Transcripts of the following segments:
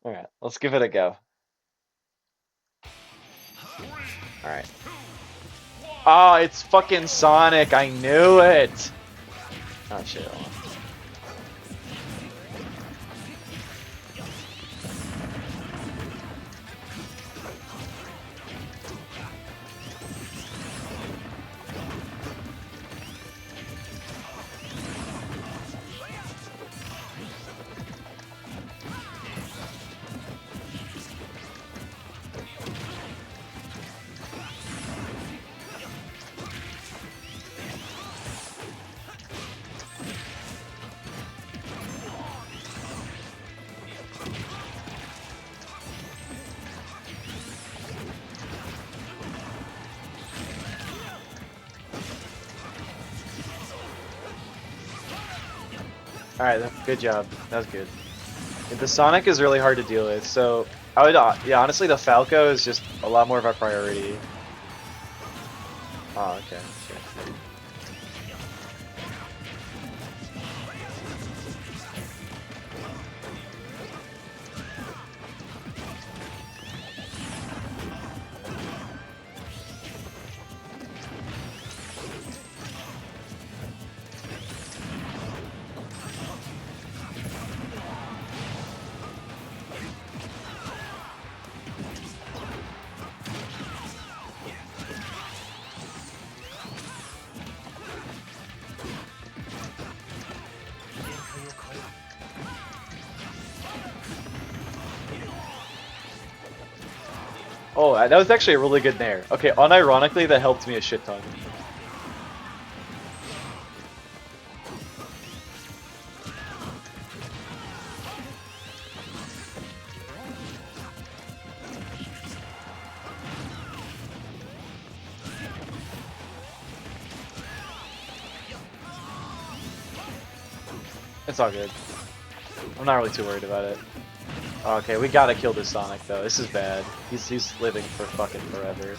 Alright, let's give it a go. Alright. Oh, it's fucking Sonic. I knew it. Oh shit. Hold on. Alright, good job. That was good. The Sonic is really hard to deal with, so I would, yeah, honestly, the Falco is just a lot more of our priority. Oh, okay. Sure. Oh, that was actually a really good nair. Okay, unironically, that helped me a shit ton. It's all good. I'm not really too worried about it. Okay, we gotta kill this Sonic though. This is bad. He's living for fucking forever.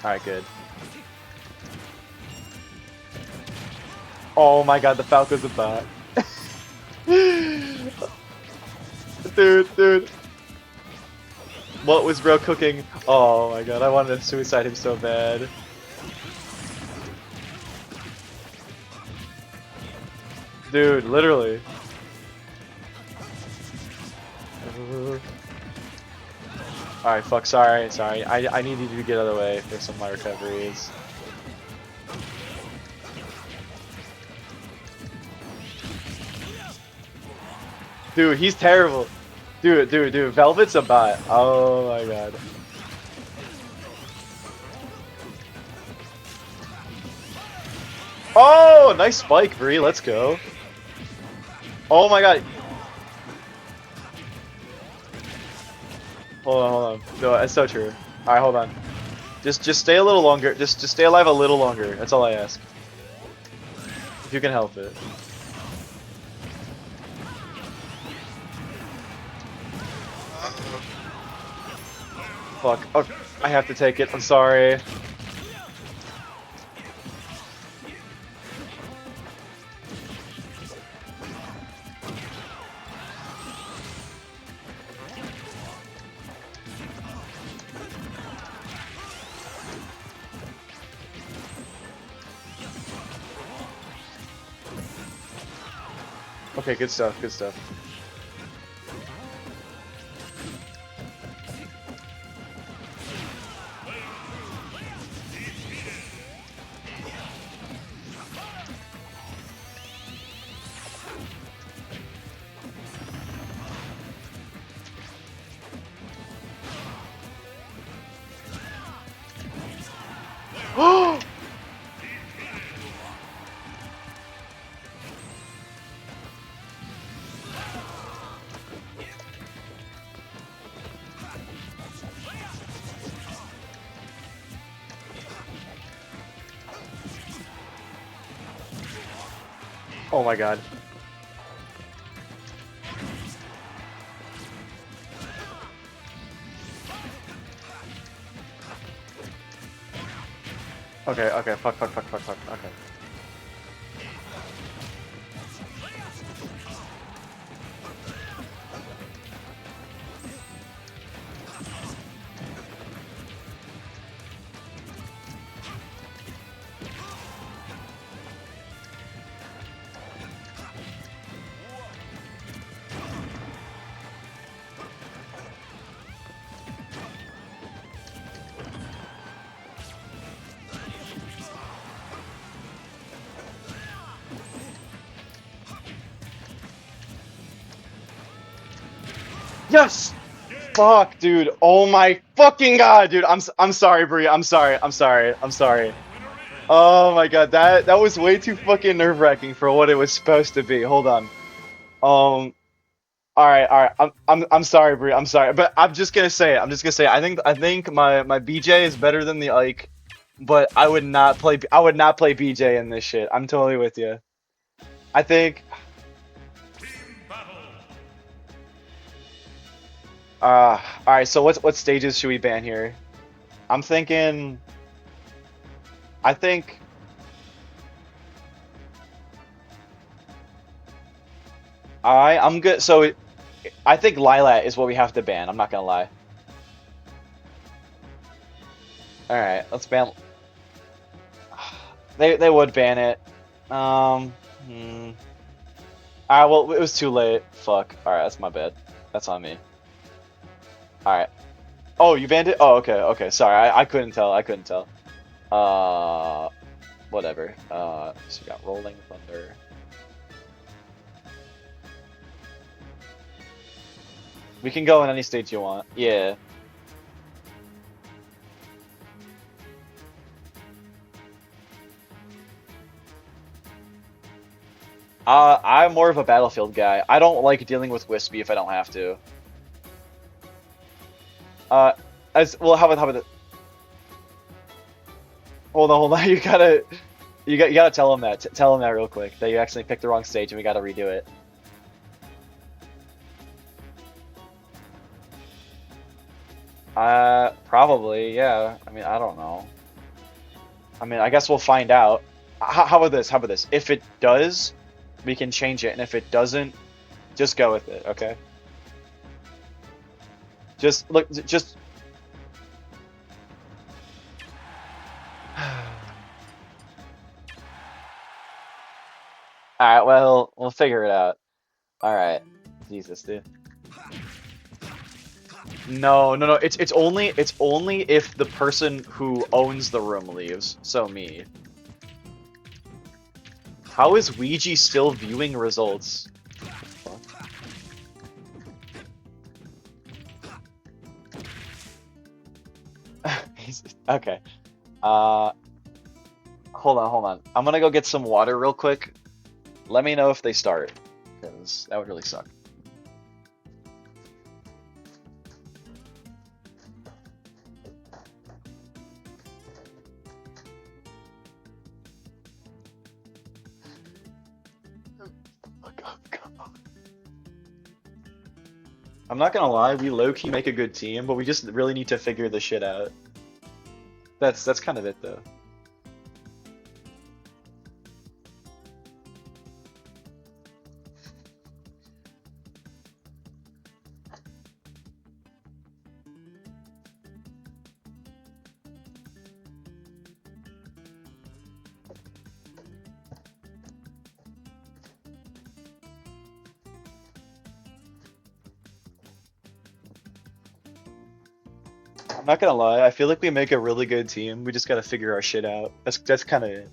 Alright, good. Oh my god, the Falco's a bot. Dude. What was bro cooking? Oh my god, I wanted to suicide him so bad. Dude, literally. Alright, fuck, sorry. I need you to get out of the way for some of my recoveries. Dude, he's terrible. Dude, Velvet's a bot. Oh my god. Oh, nice spike, Bree. Let's go. Oh my god. Hold on. No, that's so true. Alright, hold on. Just stay a little longer. Just stay alive a little longer. That's all I ask. If you can help it. Fuck. Oh, I have to take it. I'm sorry. Okay, good stuff. Oh my god. Okay, fuck, okay. Yes! Fuck, dude. Oh my fucking god, dude. I'm sorry, Bree. I'm sorry. I'm sorry. I'm sorry. Oh my god, that was way too fucking nerve-wracking for what it was supposed to be. Hold on. Um. All right. I'm sorry, Bree. I'm sorry, but I'm just gonna say it. I'm just gonna say it. I think my BJ is better than the Ike, but I would not play BJ in this shit. I'm totally with you. I think. All right. So what stages should we ban here? I'm thinking. I think. I'm good. So I think Lilat is what we have to ban. I'm not gonna lie. All right, let's ban. They would ban it. Um. Hmm. All right. Well, it was too late. Fuck. All right, that's my bad. That's on me. All right. Oh, you banned it? Oh, okay. Okay. Sorry, I couldn't tell. I couldn't tell. Uh. Whatever. So we got Rolling Thunder. We can go in any stage you want. Yeah. I'm more of a Battlefield guy. I don't like dealing with Wispy if I don't have to. Uh, as well, how about the? Hold on. You gotta tell him that. Tell him that real quick. That you actually picked the wrong stage and we gotta redo it. Probably, yeah. I mean, I don't know. I mean, I guess we'll find out. How about this? How about this? If it does, we can change it, and if it doesn't, just go with it, okay? Just look, just. All right, well, we'll figure it out. All right, Jesus, dude. No. It's only if the person who owns the room leaves. So me. How is Ouija still viewing results? Okay. Uh, hold on. I'm gonna go get some water real quick. Let me know if they start, because that would really suck. I'm not gonna lie, we low-key make a good team, but we just really need to figure this shit out. That's kind of it though. I'm not gonna lie, I feel like we make a really good team. We just gotta figure our shit out. That's kind of it.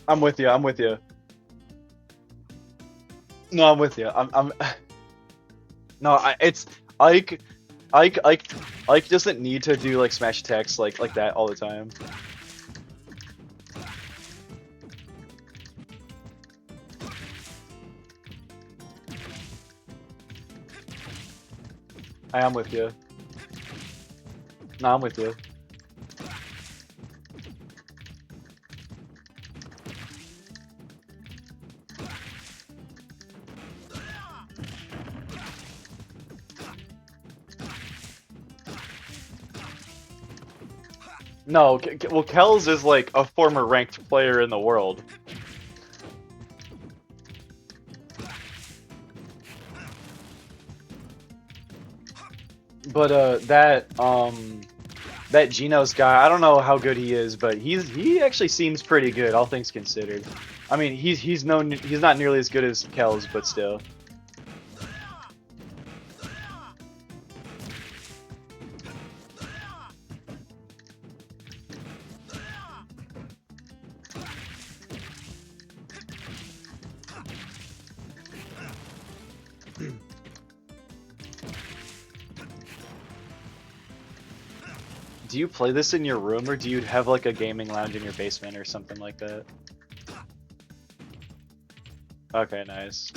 I'm with you. I'm with you. No, I'm with you. I'm. No, it's Ike. Ike. Ike. Ike doesn't need to do like smash attacks like that all the time. I am with you. No, I'm with you. No, well, Kells is like a former ranked player in the world. But that Genos guy, I don't know how good he is, but he actually seems pretty good, all things considered. I mean, he's not nearly as good as Kells, but still. Do you play this in your room, or do you have like a gaming lounge in your basement or something like that? Okay, nice.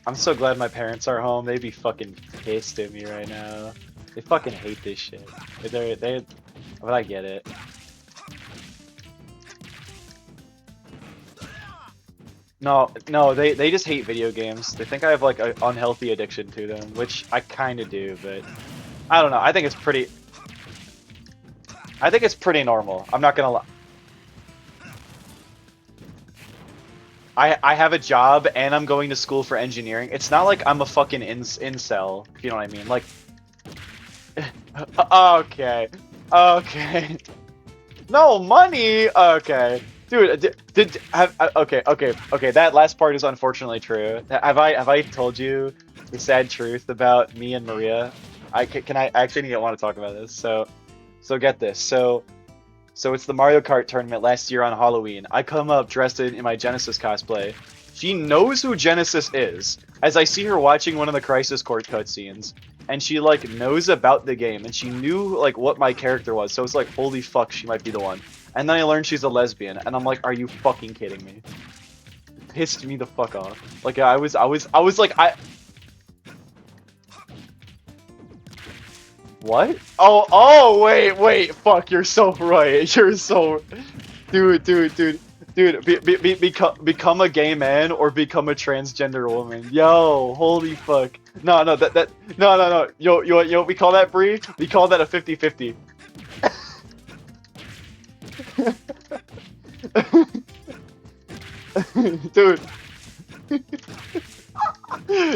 I'm so glad my parents are home. They'd be fucking pissed at me right now. They fucking hate this shit. But I get it. No, they just hate video games. They think I have like an unhealthy addiction to them, which I kind of do, but I don't know. I think it's pretty normal. I'm not gonna lie. I have a job and I'm going to school for engineering. It's not like I'm a fucking incel, if you know what I mean. Like, okay, okay. No money. Okay, dude. Okay. That last part is unfortunately true. Have I told you the sad truth about me and Maria? Can I actually want to talk about this? So get this. So it's the Mario Kart tournament last year on Halloween. I come up dressed in my Genesis cosplay. She knows who Genesis is, as I see her watching one of the Crisis Core cutscenes, and she like knows about the game, and she knew like what my character was. So it's like, holy fuck, she might be the one. And then I learned she's a lesbian, and I'm like, are you fucking kidding me? It pissed me the fuck off. Like I was like What? Oh, wait, fuck, you're so right. You're so... Dude, become a gay man or become a transgender woman. Yo, holy fuck. No, no. Yo, we call that, Bree? We call that a 50-50. Dude.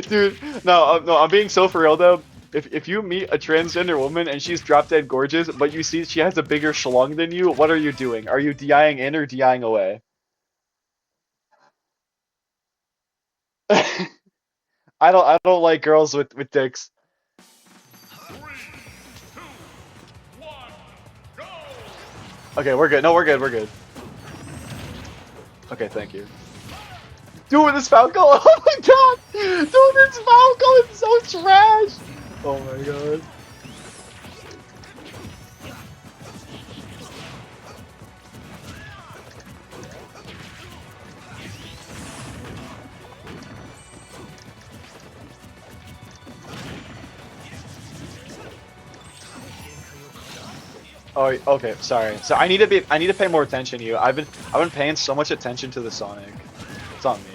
Dude, no, I'm being so for real, though. If you meet a transgender woman and she's drop dead gorgeous, but you see she has a bigger schlong than you, what are you doing? Are you DIing in or DIing away? I don't like girls with dicks. 3, 2, 1, go! Okay, we're good. No, we're good. Okay, thank you. Dude, this Falco! Oh my god! Dude, this Falco is so trash! Oh my god. Oh, okay, sorry. So I need to pay more attention to you. I've been paying so much attention to the Sonic. It's on me.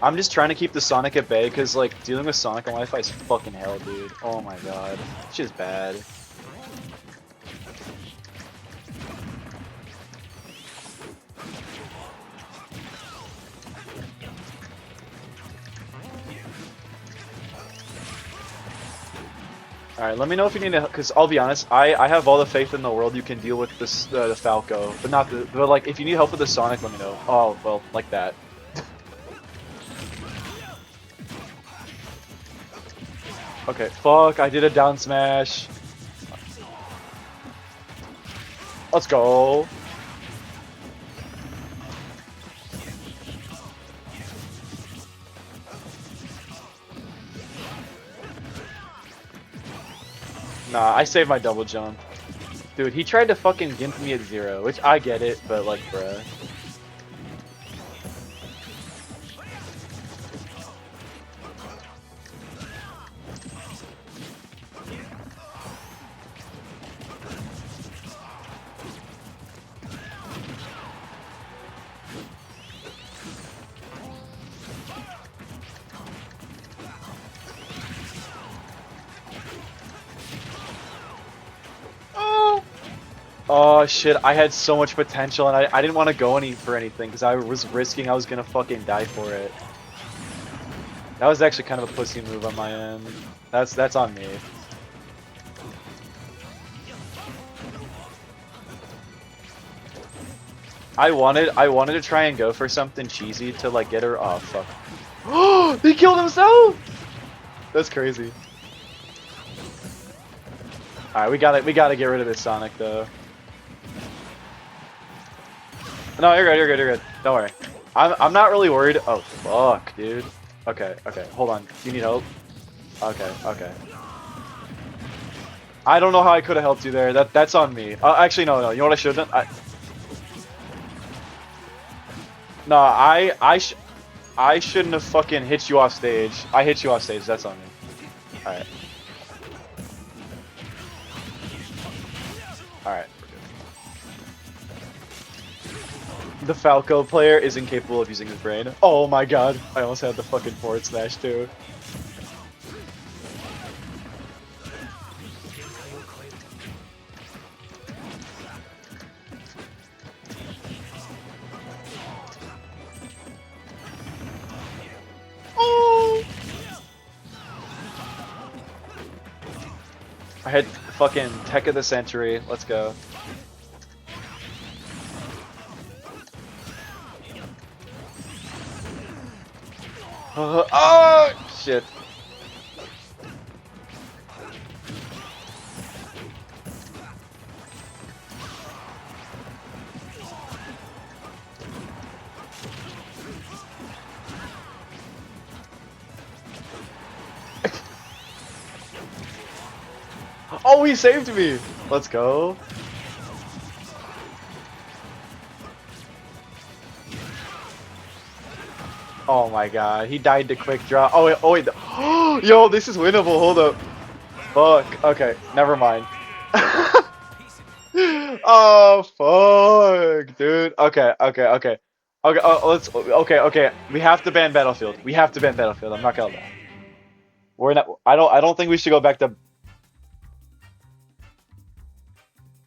I'm just trying to keep the Sonic at bay because like dealing with Sonic on Wi-Fi is fucking hell, dude. Oh my god. Shit's bad. Alright, let me know if you need to, because I'll be honest, I have all the faith in the world you can deal with this, the Falco, but not the, but like, if you need help with the Sonic, let me know. Oh, well, like that. Okay, fuck, I did a down smash. Let's go. Nah, I saved my double jump. Dude, he tried to fucking gimp me at 0, which I get it, but like, bruh. Oh shit, I had so much potential and I didn't want to go for anything because I was risking I was gonna fucking die for it. That was actually kind of a pussy move on my end. That's on me. I wanted to try and go for something cheesy to like get her. Oh fuck. Oh, he killed himself! That's crazy. Alright, we gotta get rid of this Sonic though. No, you're good. Don't worry. I'm not really worried. Oh fuck, dude. Okay, okay, hold on. Do you need help? Okay, okay. I don't know how I could have helped you there. That's on me. Actually, no, no. You know what I should have done? No, I shouldn't have fucking hit you off stage. I hit you off stage. That's on me. All right. All right. The Falco player is incapable of using his brain. Oh my god. I almost had the fucking forward smash too. Oh! I had fucking Tech of the Century. Let's go. Oh shit. Oh, he saved me. Let's go. Oh my god, he died to quick draw. Oh wait, oh wait. Yo, this is winnable. Hold up. Fuck. Okay, never mind. Oh fuck, dude. Okay, okay, okay. Okay, let's. Okay, okay. We have to ban Battlefield. We have to ban Battlefield. I'm not gonna lie. We're not. I don't think we should go back to.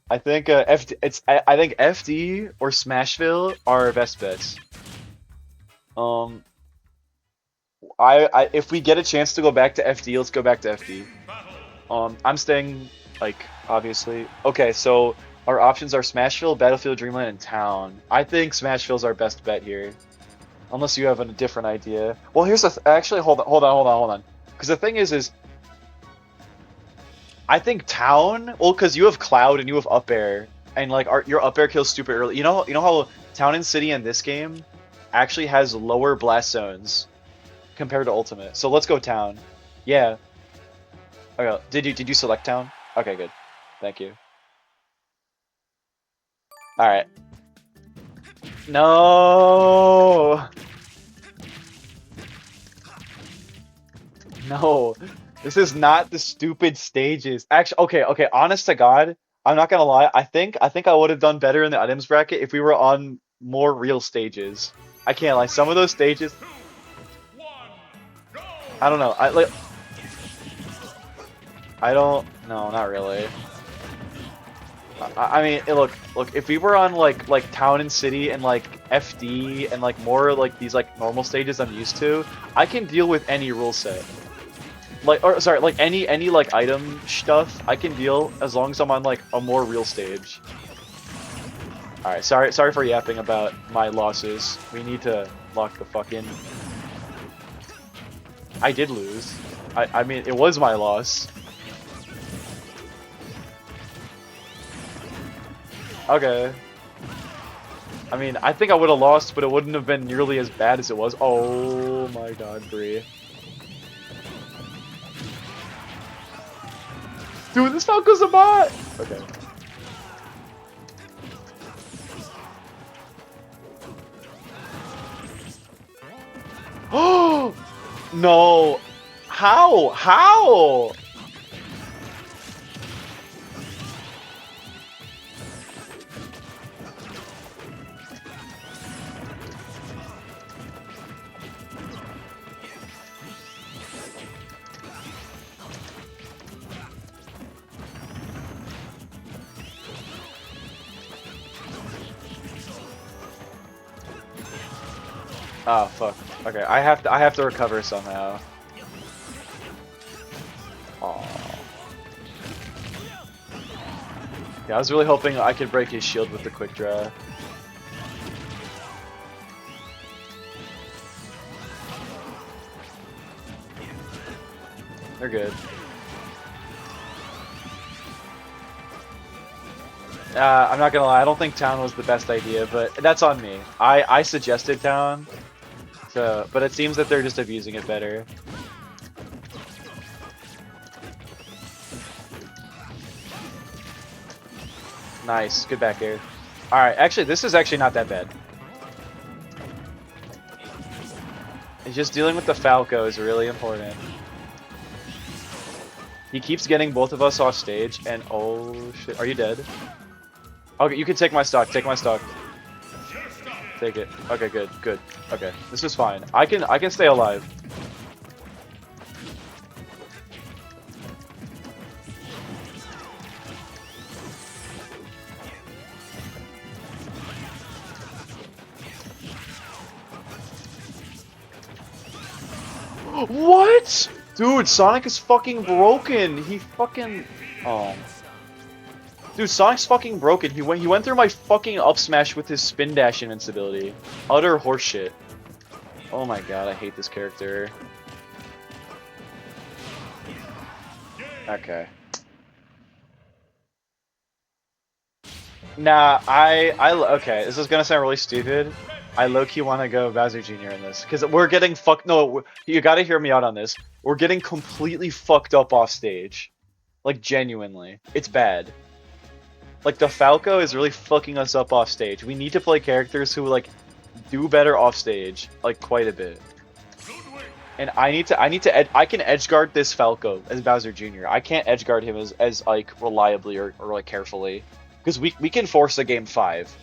I think FD. I think FD or Smashville are our best bets. Um. If we get a chance to go back to FD, let's go back to FD. I'm staying, like, obviously. Okay, so our options are Smashville, Battlefield, Dreamland, and Town. I think Smashville's our best bet here, unless you have a different idea. Well, here's the actually, hold on. Because the thing is I think Town. Well, because you have Cloud and you have Up Air, and like your Up Air kills stupid early. You know how Town and City in this game actually has lower blast zones compared to Ultimate. So let's go Town. Yeah. Okay. Did you select Town? Okay, good. Thank you. All right. No. No. This is not the stupid stages. Actually, okay. Honest to God, I'm not gonna lie. I think I would have done better in the items bracket if we were on more real stages. I can't lie. Some of those stages. I don't know. I don't. No, not really. I mean, look. If we were on like Town and City and like FD and like more like these like normal stages I'm used to, I can deal with any rule set. Like any like item stuff, I can deal as long as I'm on like a more real stage. All right, sorry for yapping about my losses. We need to lock the fuck in. I did lose. I mean, it was my loss. Okay. I mean, I think I would have lost, but it wouldn't have been nearly as bad as it was. Oh my god, Bree. Dude, this Falco's a bot! Okay. Oh! No! How? How? Oh fuck. Okay, I have to recover somehow. Aww. Yeah, I was really hoping I could break his shield with the quick draw. They're good. I'm not gonna lie, I don't think Town was the best idea, but that's on me. I suggested Town, So, but it seems that they're just abusing it better. Nice, good back air. Alright, actually, this is actually not that bad. It's just dealing with the Falco is really important. He keeps getting both of us off stage, and oh shit, are you dead? Okay, you can take my stock, take my stock. Take it. Okay, good, good. Okay, this is fine. I can stay alive. What? Dude, Sonic is fucking broken. He fucking Dude, Sonic's fucking broken. He went through my fucking up smash with his spin dash invincibility. Utter horseshit. Oh my god, I hate this character. Okay. Nah, okay, this is gonna sound really stupid. I low-key want to go Bowser Jr. in this, because we're getting fucked. No, you gotta hear me out on this. We're getting completely fucked up off stage. Like, genuinely. It's bad. Like, the Falco is really fucking us up off stage. We need to play characters who, like, do better off stage, like, quite a bit. And I can edgeguard this Falco as Bowser Jr. I can't edgeguard him as like, reliably or like, carefully. Because we can force a game 5.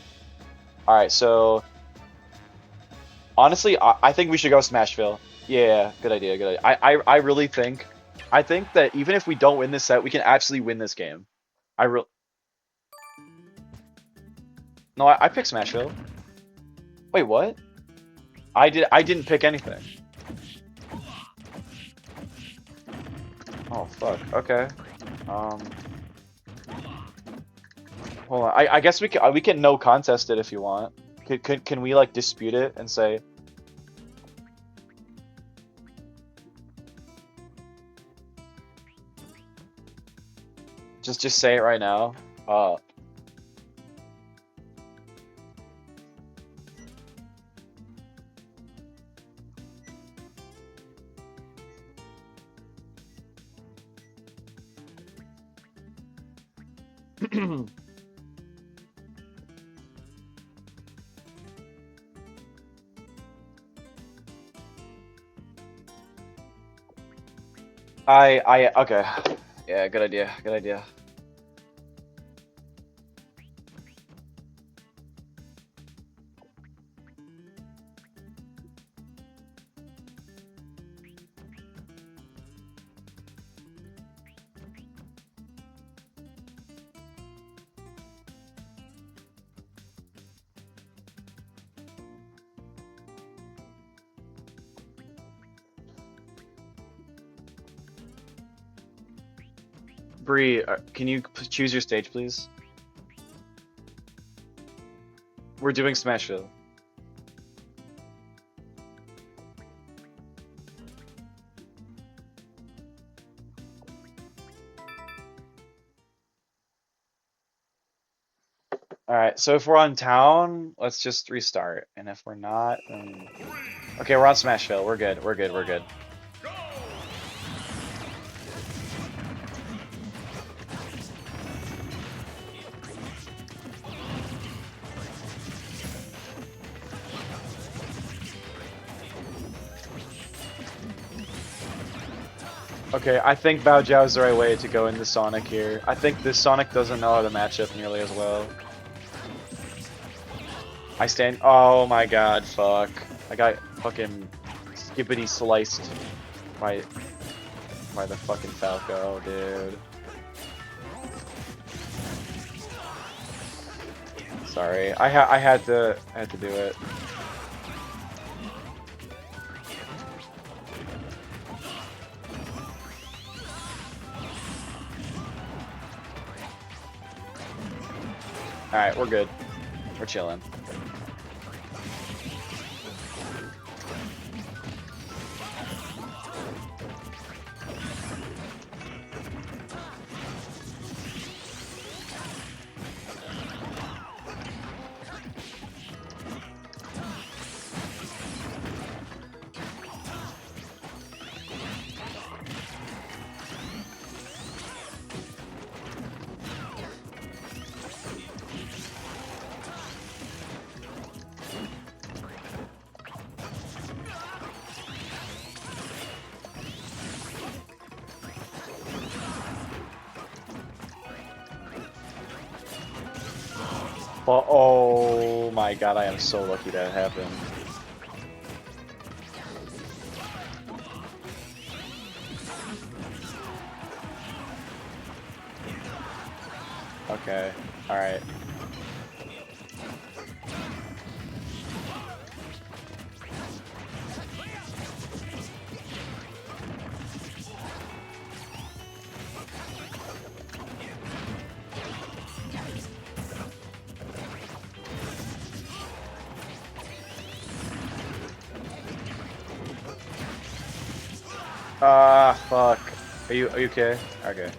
Alright, so... Honestly, I think we should go Smashville. Yeah, good idea, good idea. I really think... I think that even if we don't win this set, we can absolutely win this game. No, I picked Smashville. Wait, what? I didn't pick anything. Oh, fuck. Okay. Hold on. I guess we can no contest it if you want. Can we like dispute it and say? Just say it right now. Okay. Yeah, good idea. Good idea. Bree, can you choose your stage, please? We're doing Smashville. Alright, so if we're on town, let's just restart. And if we're not, then... Okay, we're on Smashville. We're good, we're good, we're good. Okay, I think Bao Jiao is the right way to go into Sonic here. I think this Sonic doesn't know how to match up nearly as well. I stand. Oh my god, fuck. I got fucking skippity sliced by the fucking Falco, dude. Sorry, I had to do it. Alright, we're good. We're chilling. Oh my god, I am so lucky that happened. Okay, alright. Fuck. Are you okay? Okay.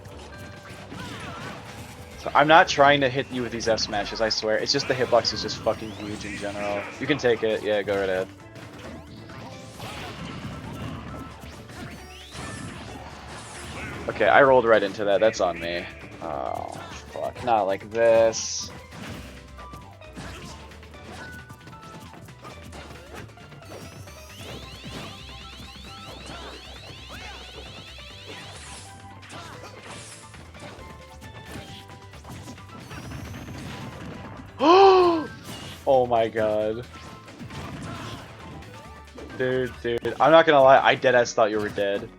So I'm not trying to hit you with these F smashes, I swear. It's just the hitbox is just fucking huge in general. You can take it. Yeah, go right ahead. Okay, I rolled right into that. That's on me. Oh, fuck. Not like this. Oh my god. Dude, I'm not gonna lie, I deadass thought you were dead.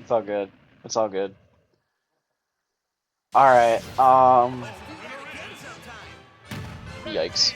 It's all good. It's all good. Alright, yikes.